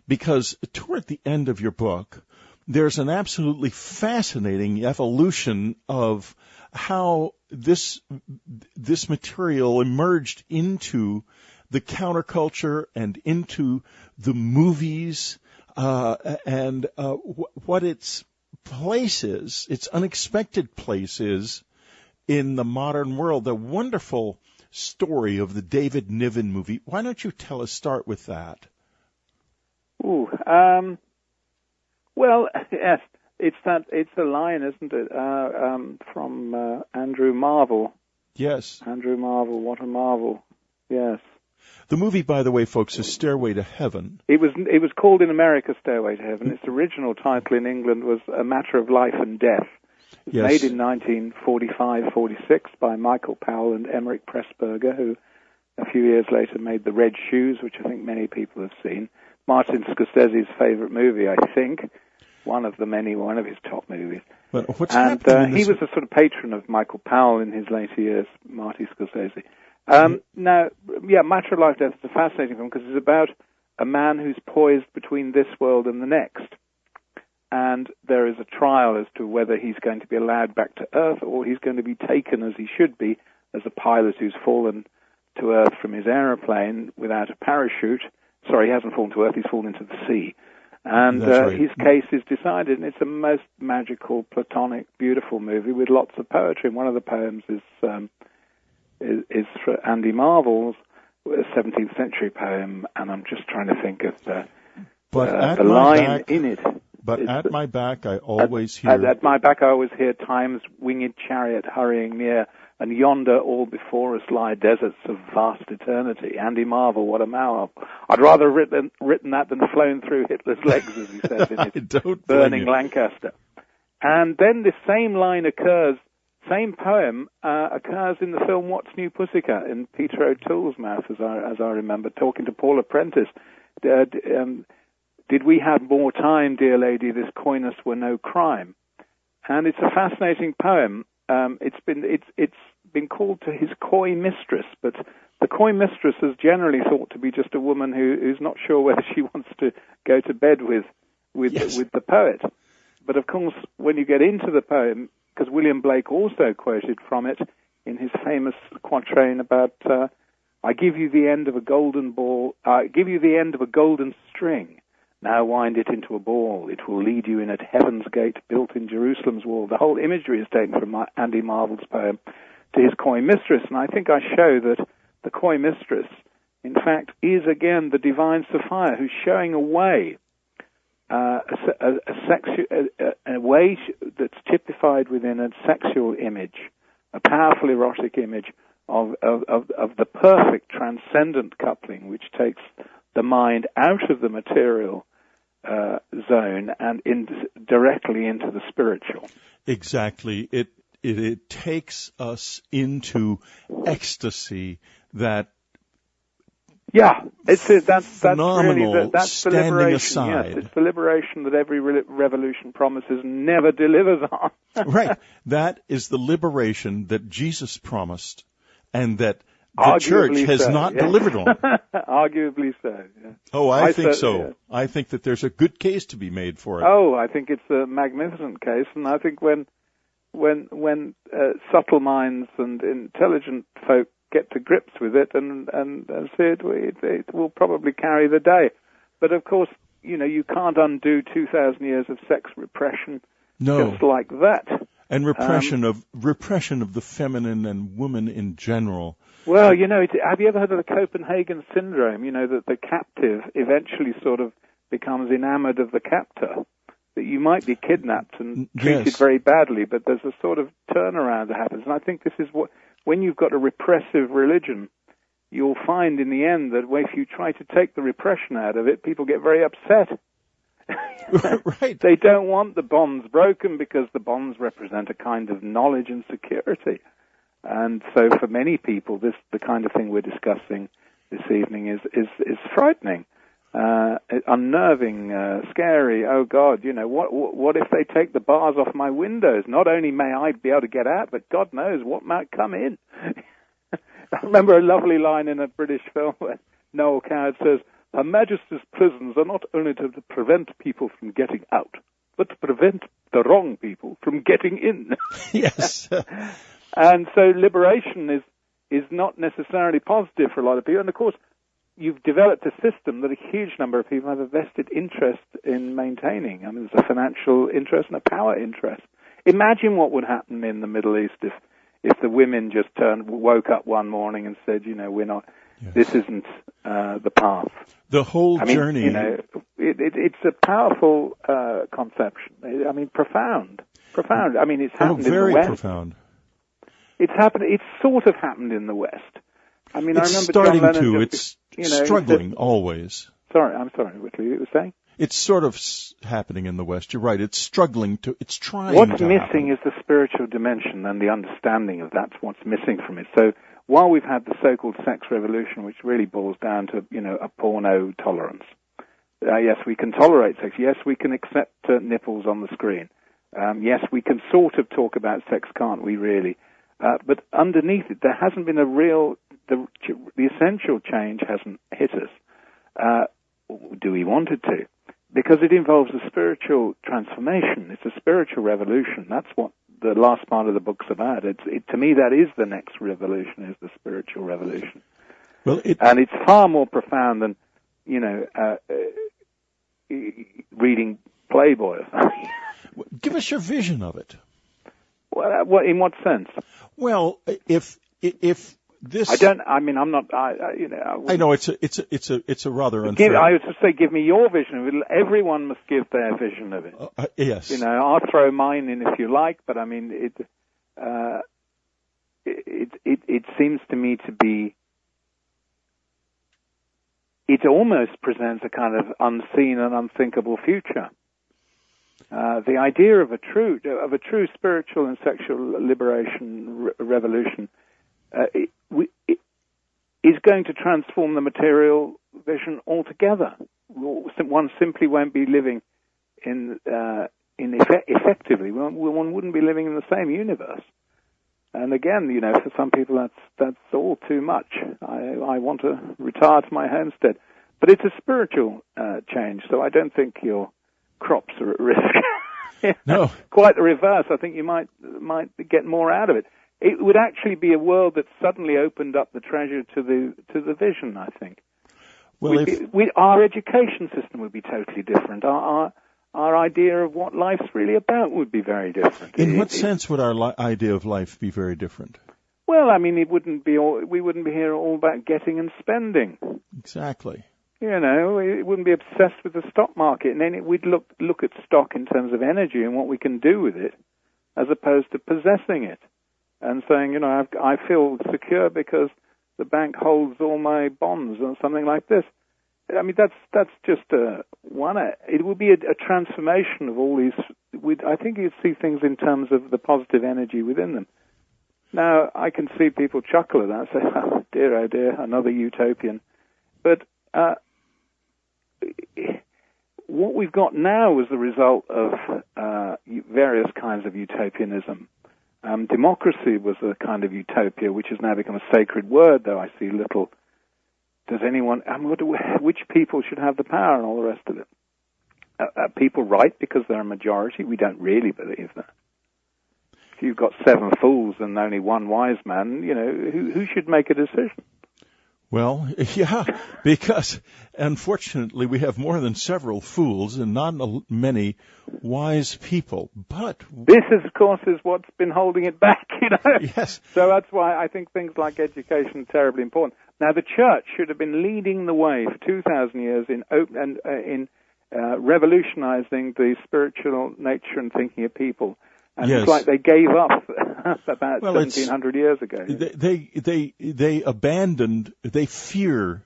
because toward the end of your book, there's an absolutely fascinating evolution of how this material emerged into the counterculture and into the movies, and what its place is, its unexpected place is in the modern world. The wonderful story of the David Niven movie. Why don't you start with that? Well, yes, it's a line, isn't it, from Andrew Marvell. Yes. Andrew Marvell, what a marvel. Yes. The movie, by the way, folks, is Stairway to Heaven. It was called in America Stairway to Heaven. Its original title in England was A Matter of Life and Death. It was made in 1945-46 by Michael Powell and Emmerich Pressburger, who a few years later made The Red Shoes, which I think many people have seen. Martin Scorsese's favorite movie, I think. One of his top movies. But what's and he was a sort of patron of Michael Powell in his later years, Marty Scorsese. Now, Matter of Life and Death is a fascinating film because it's about a man who's poised between this world and the next. And there is a trial as to whether he's going to be allowed back to Earth or he's going to be taken as he should be as a pilot who's fallen to Earth from his aeroplane without a parachute. Sorry, he hasn't fallen to Earth, he's fallen into the sea. And his case is decided, and it's a most magical, platonic, beautiful movie with lots of poetry. And one of the poems is for Andy Marvell's 17th century poem, and I'm just trying to think of the line in it. But at my back I always hear... At my back I always hear time's winged chariot hurrying near, and yonder all before us lie deserts of vast eternity. Andy Marvell, what a marvel. I'd rather have written that than flown through Hitler's legs, as he says in his Burning Lancaster. And then this same line occurs, same poem occurs in the film What's New Pussycat, in Peter O'Toole's mouth, as I remember, talking to Paula Prentice. Did we have more time, dear lady, this coyness were no crime. And it's a fascinating poem. It's been called to his coy mistress, but the coy mistress is generally thought to be just a woman who's not sure whether she wants to go to bed with the poet. But of course, when you get into the poem, because William Blake also quoted from it in his famous quatrain about I give you the end of a golden ball, I give you the end of a golden string. Now wind it into a ball. It will lead you in at heaven's gate built in Jerusalem's wall. The whole imagery is taken from Andy Marvell's poem to his coy mistress. And I think I show that the coy mistress, in fact, is again the divine Sophia who's showing a way, a way that's typified within a sexual image, a powerful erotic image of the perfect transcendent coupling, which takes the mind out of the material zone and directly into the spiritual. Exactly. It takes us into ecstasy that that's phenomenal really that's the liberation. Aside. Yes, it's the liberation that every revolution promises never delivers on. Right. That is the liberation that Jesus promised and that the church has not delivered on. Arguably so. Yeah. Oh, I think so. Yeah. I think that there's a good case to be made for it. Oh, I think it's a magnificent case, and I think when subtle minds and intelligent folk get to grips with it and see it will probably carry the day. But of course, you can't undo 2,000 years of sex repression just like that. And repression of the feminine and woman in general. Well, have you ever heard of the Copenhagen syndrome? That the captive eventually sort of becomes enamored of the captor. That you might be kidnapped and treated very badly, but there's a sort of turnaround that happens. And I think this is when you've got a repressive religion, you'll find in the end that if you try to take the repression out of it, people get very upset. Right. They don't want the bonds broken because the bonds represent a kind of knowledge and security. And so for many people, the kind of thing we're discussing this evening is frightening, unnerving, scary. Oh God, what if they take the bars off my windows? Not only may I be able to get out, but God knows what might come in. I remember a lovely line in a British film where Noel Coward says, Her Majesty's prisons are not only to prevent people from getting out, but to prevent the wrong people from getting in. Yes. And so liberation is not necessarily positive for a lot of people. And of course, you've developed a system that a huge number of people have a vested interest in maintaining. I mean, there's a financial interest and a power interest. Imagine what would happen in the Middle East if the women just woke up one morning and said, we're not, yes, this isn't the path. The whole journey. It's a powerful conception. I mean, profound. I mean, it's happened in the West. Very profound. It's happened. It's sort of happened in the West. I mean, I remember starting John Lennon to. It's struggling always. I'm sorry. What were you saying? It's sort of happening in the West. You're right. It's struggling to. It's trying. What's missing is the spiritual dimension and the understanding of that's what's missing from it. So while we've had the so-called sex revolution, which really boils down to a porno tolerance. Yes, we can tolerate sex. Yes, we can accept nipples on the screen. Yes, we can sort of talk about sex, can't we? Really. But underneath it, there hasn't been the essential change hasn't hit us. Do we want it to? Because it involves a spiritual transformation. It's a spiritual revolution. That's what the last part of the book's about. To me, that is the next revolution, is the spiritual revolution. Well, and it's far more profound than, reading Playboy or something. Give us your vision of it. Well, in what sense? Well, if this, I'm not. I know it's a rather unfair. I would just say, give me your vision. Everyone must give their vision of it. Yes. I'll throw mine in if you like, but I mean, it seems to me to be. It almost presents a kind of unseen and unthinkable future. The idea of a true spiritual and sexual liberation revolution is going to transform the material vision altogether. One simply won't be living effectively. One wouldn't be living in the same universe. And again, for some people that's all too much. I want to retire to my homestead, but it's a spiritual change. So I don't think your crops are at risk. No, quite the reverse. I think you might get more out of it. It would actually be a world that suddenly opened up the treasure to the vision, I think. Well, our education system would be totally different. Our idea of what life's really about would be very different. In what sense would our idea of life be very different? Well, I mean, we wouldn't be here all about getting and spending. Exactly. It wouldn't be obsessed with the stock market, and then we'd look at stock in terms of energy and what we can do with it, as opposed to possessing it and saying, I feel secure because the bank holds all my bonds or something like this. I mean, that's just one. It would be a transformation of all these. I think you'd see things in terms of the positive energy within them. Now, I can see people chuckle at that, say, oh dear, another utopian. But what we've got now is the result of various kinds of utopianism. Democracy was a kind of utopia, which has now become a sacred word, though I see little. Does anyone, which people should have the power and all the rest of it? Are people right because they're a majority? We don't really believe that. If you've got 7 fools and only one wise man, who should make a decision? Well, yeah, because unfortunately we have more than several fools and not many wise people. But this, of course, is what's been holding it back, Yes. So that's why I think things like education are terribly important. Now, the church should have been leading the way for 2,000 years in revolutionizing the spiritual nature and thinking of people. And yes. It's like they gave up about 1,700 years ago. They abandoned. They fear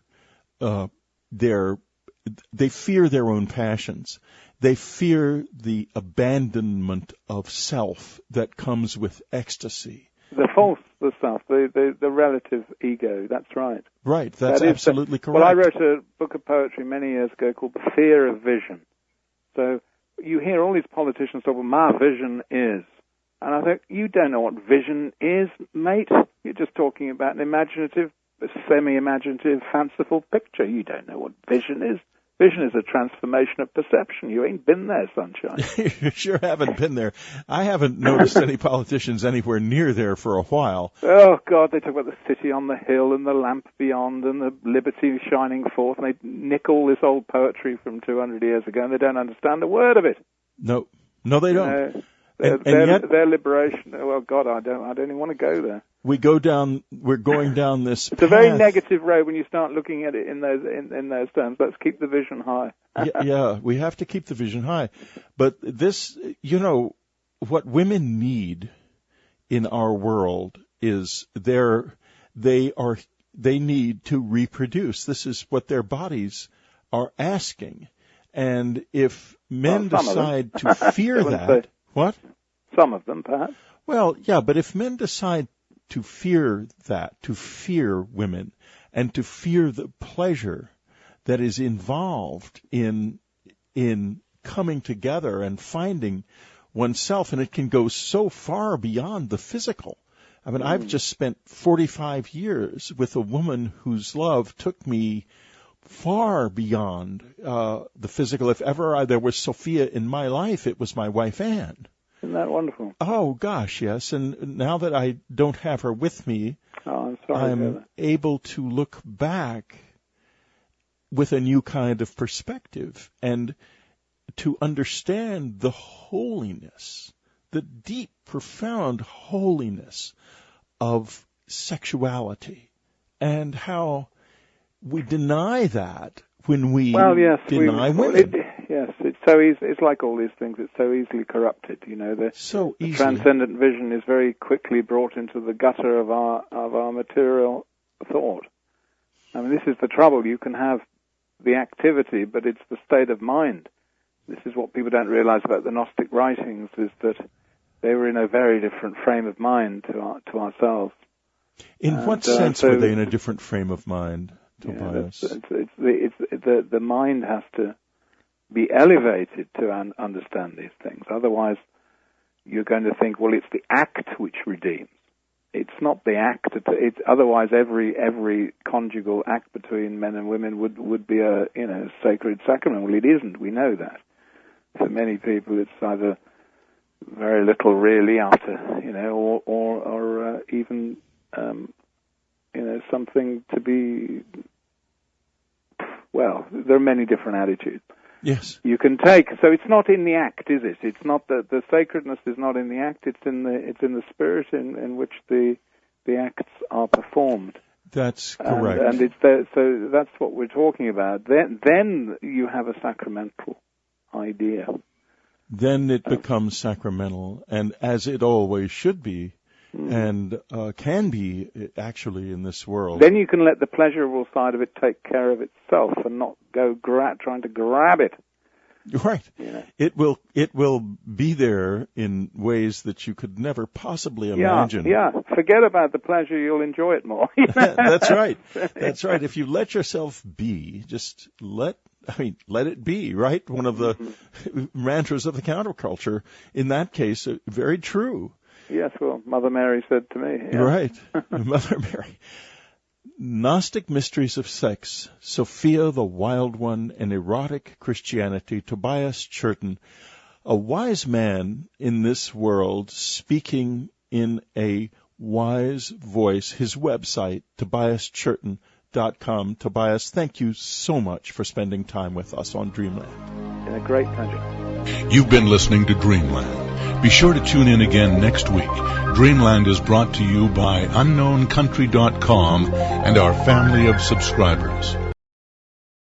their own passions. They fear the abandonment of self that comes with ecstasy. The self, the relative ego. That's right. Right. That's absolutely correct. Well, I wrote a book of poetry many years ago called The Fear of Vision. So you hear all these politicians talk about my vision is. And I think, you don't know what vision is, mate. You're just talking about an imaginative a semi-imaginative, fanciful picture. You don't know what vision is. Vision is a transformation of perception. You ain't been there, sunshine. You sure haven't been there. I haven't noticed any politicians anywhere near there for a while. Oh, God, they talk about the city on the hill and the lamp beyond and the liberty shining forth, and they nick all this old poetry from 200 years ago, and they don't understand a word of it. No, they don't. Their liberation. Well, God, I don't even want to go there. We're going down this It's path. A very negative road when you start looking at it in those terms. Let's keep the vision high. Yeah, we have to keep the vision high. But this, what women need in our world is they need to reproduce. This is what their bodies are asking. And if men decide to fear that, what? Some of them, perhaps. Well, yeah, but if men decide to fear that, to fear women, and to fear the pleasure that is involved in coming together and finding oneself, and it can go so far beyond the physical. I mean, I've just spent 45 years with a woman whose love took me far beyond the physical. If ever there was Sophia in my life, it was my wife Anne. Isn't that wonderful? Oh, gosh, yes. And now that I don't have her with me, I'm able to look back with a new kind of perspective and to understand the holiness, the deep, profound holiness of sexuality and how we deny that when we deny women. Yes, it's so easy. It's like all these things. It's so easily corrupted. The transcendent vision is very quickly brought into the gutter of our material thought. I mean, this is the trouble. You can have the activity, but it's the state of mind. This is what people don't realize about the Gnostic writings: is that they were in a very different frame of mind to ourselves. In what sense were they in a different frame of mind, Tobias? The mind has to be elevated to understand these things. Otherwise, you're going to think, well, it's the act which redeems. It's not the act. Otherwise, every conjugal act between men and women would be a sacred sacrament. Well, it isn't. We know that. For many people, it's either very little really after, or even something to be. Well, there are many different attitudes. Yes. You can take. So it's not in the act, is it? It's not the sacredness is not in the act. It's in the spirit in which the acts are performed. That's correct. And it's there, so that's what we're talking about. Then you have a sacramental idea. Then it becomes sacramental, and as it always should be, and can be actually in this world. Then you can let the pleasurable side of it take care of itself and not go trying to grab it. Right. It will be there in ways that you could never possibly imagine. Yeah. Forget about the pleasure; you'll enjoy it more. That's right. That's right. If you let yourself be, just let it be. Right. One of the mantras of the counterculture. In that case, very true. Yes, well, Mother Mary said to me. Yeah. Right, Mother Mary. Gnostic Mysteries of Sex, Sophia the Wild One, and Erotic Christianity, Tobias Churton, a wise man in this world speaking in a wise voice. His website, tobiaschurton.com. Tobias, thank you so much for spending time with us on Dreamland. It's been a great pleasure. You've been listening to Dreamland. Be sure to tune in again next week. Dreamland is brought to you by unknowncountry.com and our family of subscribers.